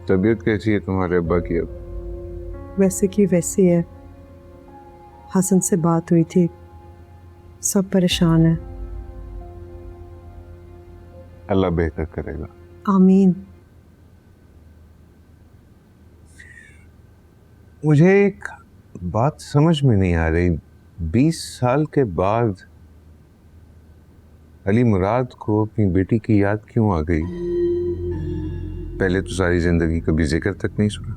तबीयत कैसी है तुम्हारे अब्बा की अब? वैसे की वैसी है। हसन से बात हुई थी, सब परेशान है। अल्लाह बेहतर करेगा। आमीन। मुझे एक बात समझ में नहीं आ रही, 20 साल के बाद अली मुराद को अपनी बेटी की याद क्यों आ गई? पहले तो सारी जिंदगी कभी जिक्र तक नहीं सुना।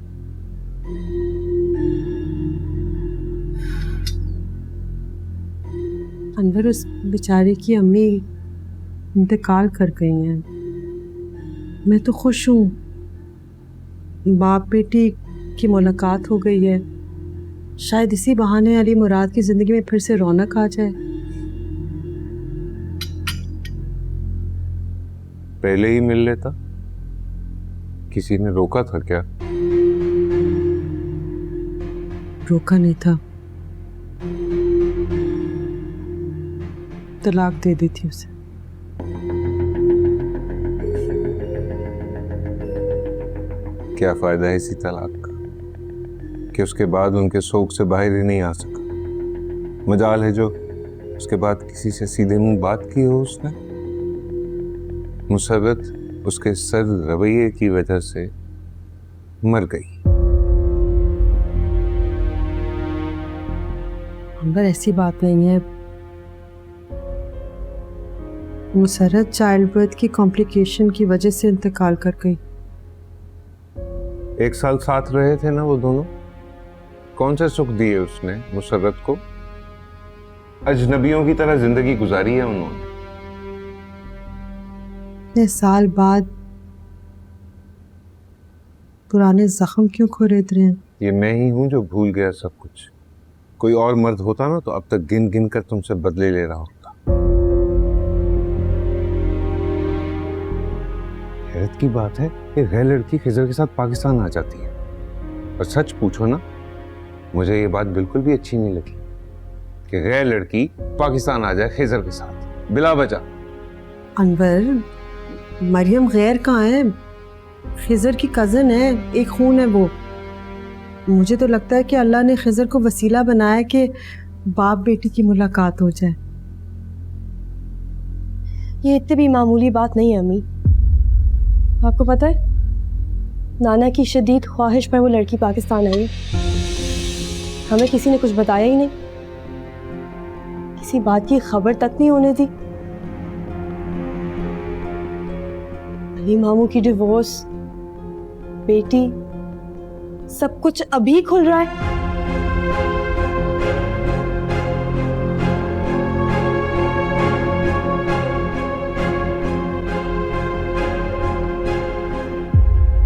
अंदर उस बेचारी की अम्मी इंतकाल कर गई हैं। मैं तो खुश हूँ, बाप बेटी की मुलाकात हो गई है। शायद इसी बहाने अली मुराद की जिंदगी में फिर से रौनक आ जाए। पहले ही मिल लेता, किसी ने रोका था क्या? रोका नहीं था, तलाक दे दी थी उसे। क्या फायदा है इसी तलाक का कि उसके बाद उनके शौक से बाहर ही नहीं आ सका। मजाल है जो उसके बाद किसी से सीधे मुंह बात की हो उसने। मुसर्रत उसके सर्द रवैये की वजह से मर गई। अंबर ऐसी बात नहीं है। मुसर्रत चाइल्ड बर्थ की कॉम्प्लिकेशन की वजह से इंतकाल कर गई। 1 साल साथ रहे थे ना वो दोनों। कौन से सुख दिए उसने मुसर्रत को? अजनबियों की तरह जिंदगी गुजारी है उन्होंने। इतने साल बाद पुराने जख्म क्यों खोरेद रहे हैं? ये मैं ही हूं जो भूल गया सब कुछ। कोई और मर्द होता ना तो अब तक गिन गिन कर तुमसे बदले ले रहा होता। हैरत की बात है कि गैर लड़की खिजर के साथ पाकिस्तान आ जाती है। और सच पूछो ना, मुझे ये बात बिल्कुल भी अच्छी नहीं लगी कि गैर लड़की पाकिस्तान आ जाए खिजर के साथ बिला वजह। अनवर, मरियम गैर कहाँ है? खिजर की कजन है, एक खून है वो। मुझे तो लगता है कि अल्लाह ने खिजर को वसीला बनाया कि बाप बेटी की मुलाकात हो जाए। ये इतनी भी मामूली बात नहीं है अम्मी। आपको पता है, नाना की शदीद ख्वाहिश पर वो लड़की पाकिस्तान आई। हमें किसी ने कुछ बताया ही नहीं, किसी बात की खबर तक नहीं होने दी। अली मामू की डिवोर्स, बेटी, सब कुछ अभी खुल रहा है।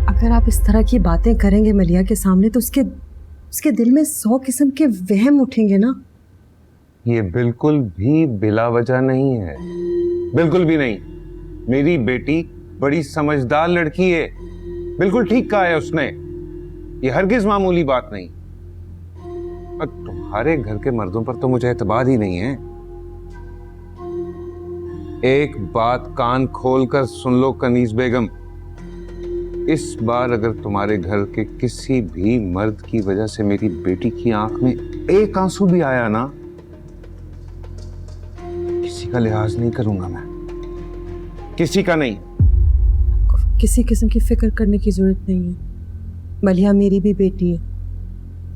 अगर आप इस तरह की बातें करेंगे मलिया के सामने तो उसके दिल में 100 किस्म के वहम उठेंगे ना। ये बिल्कुल भी बिला वजह नहीं है, बिल्कुल भी नहीं। मेरी बेटी बड़ी समझदार लड़की है, बिल्कुल ठीक कहा है उसने। ये हरगिज मामूली बात नहीं। और तुम्हारे घर के मर्दों पर तो मुझे एतबार ही नहीं है। एक बात कान खोलकर सुन लो कनीज बेगम, इस बार अगर तुम्हारे घर के किसी भी मर्द की वजह से मेरी बेटी की आंख में एक आंसू भी आया ना, किसी का लिहाज नहीं करूंगा मैं, किसी का नहीं। किसी किस्म की फिक्र करने की जरूरत नहीं है। मलिया मेरी भी बेटी है।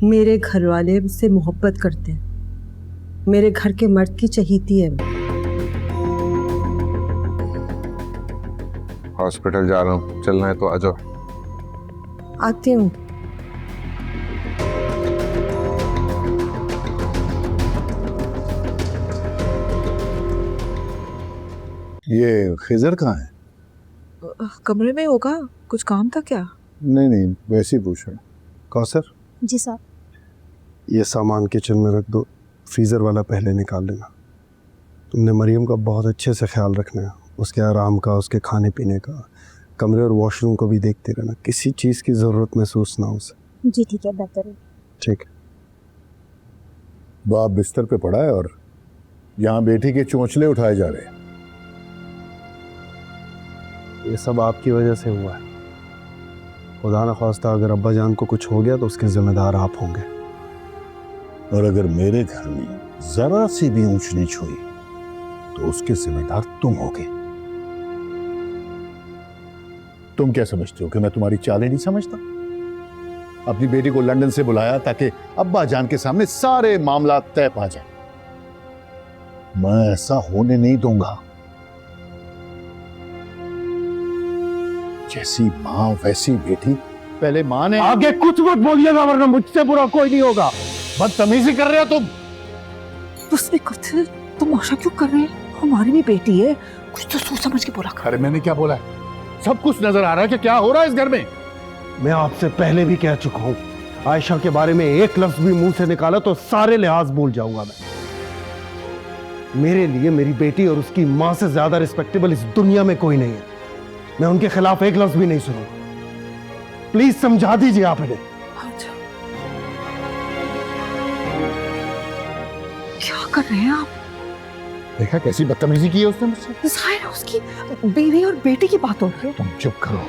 मेरे घर वाले मुझसे मोहब्बत करते हैं। मेरे घर के मर्द की चहीती है। हॉस्पिटल जा रहा हूँ, चलना है तो आ जाओ। आती हूँ। ये खिजर कहाँ है? कमरे में होगा, कुछ काम था क्या? नहीं, वैसे ही पूछ रहा हूँ। कौसर, जी साहब। ये सामान किचन में रख दो, फ्रीज़र वाला पहले निकाल लेना। तुमने मरियम का बहुत अच्छे से ख्याल रखना है, उसके आराम का, उसके खाने पीने का। कमरे और वॉशरूम को भी देखते रहना, किसी चीज़ की ज़रूरत महसूस ना हो उसे। जी ठीक है, बेहतर है। ठीक है। बाप बिस्तर पे पड़ा है और यहाँ बेटी के चोंचले उठाए जा रहे हैं। ये सब आपकी वजह से हुआ है। खुदा न ख्वास्ता अगर अब्बा जान को कुछ हो गया तो उसके जिम्मेदार आप होंगे। और अगर मेरे घर में जरा सी भी ऊंच नीच हुई तो उसके जिम्मेदार तुम होगे। तुम क्या समझते हो कि मैं तुम्हारी चालें नहीं समझता? अपनी बेटी को लंदन से बुलाया ताकि अब्बा जान के सामने सारे मामला तय पा जाए। मैं ऐसा होने नहीं दूंगा। जैसी मां वैसी बेटी। पहले मां ने आगे कुछ मत बोलिएगा वरना मुझसे बुरा कोई नहीं होगा। बदतमीजी कर रहे हो तुम। उसने कुछ तुम ऐसा क्यों कर रहे हैं? हमारी भी बेटी है, कुछ तो सोच समझ के बोला कर। अरे मैंने क्या बोला है? सब कुछ नजर आ रहा है कि क्या हो रहा है इस घर में। मैं आपसे पहले भी कह चुका हूं, आयशा के बारे में एक लफ्ज भी मुंह से निकाला तो सारे लिहाज भूल जाऊंगा मैं। मेरे लिए मेरी बेटी और उसकी मां से ज्यादा रिस्पेक्टेबल इस दुनिया में कोई नहीं है। मैं उनके खिलाफ एक लफ्ज भी नहीं सुनूंगा। प्लीज समझा दीजिए आप इन्हें। अच्छा, क्या कर रहे हैं आप? देखा कैसी बदतमीजी की है उसने मुझसे। जाहिर है उसकी बीवी और बेटी की बात हो रही है। तुम चुप करो।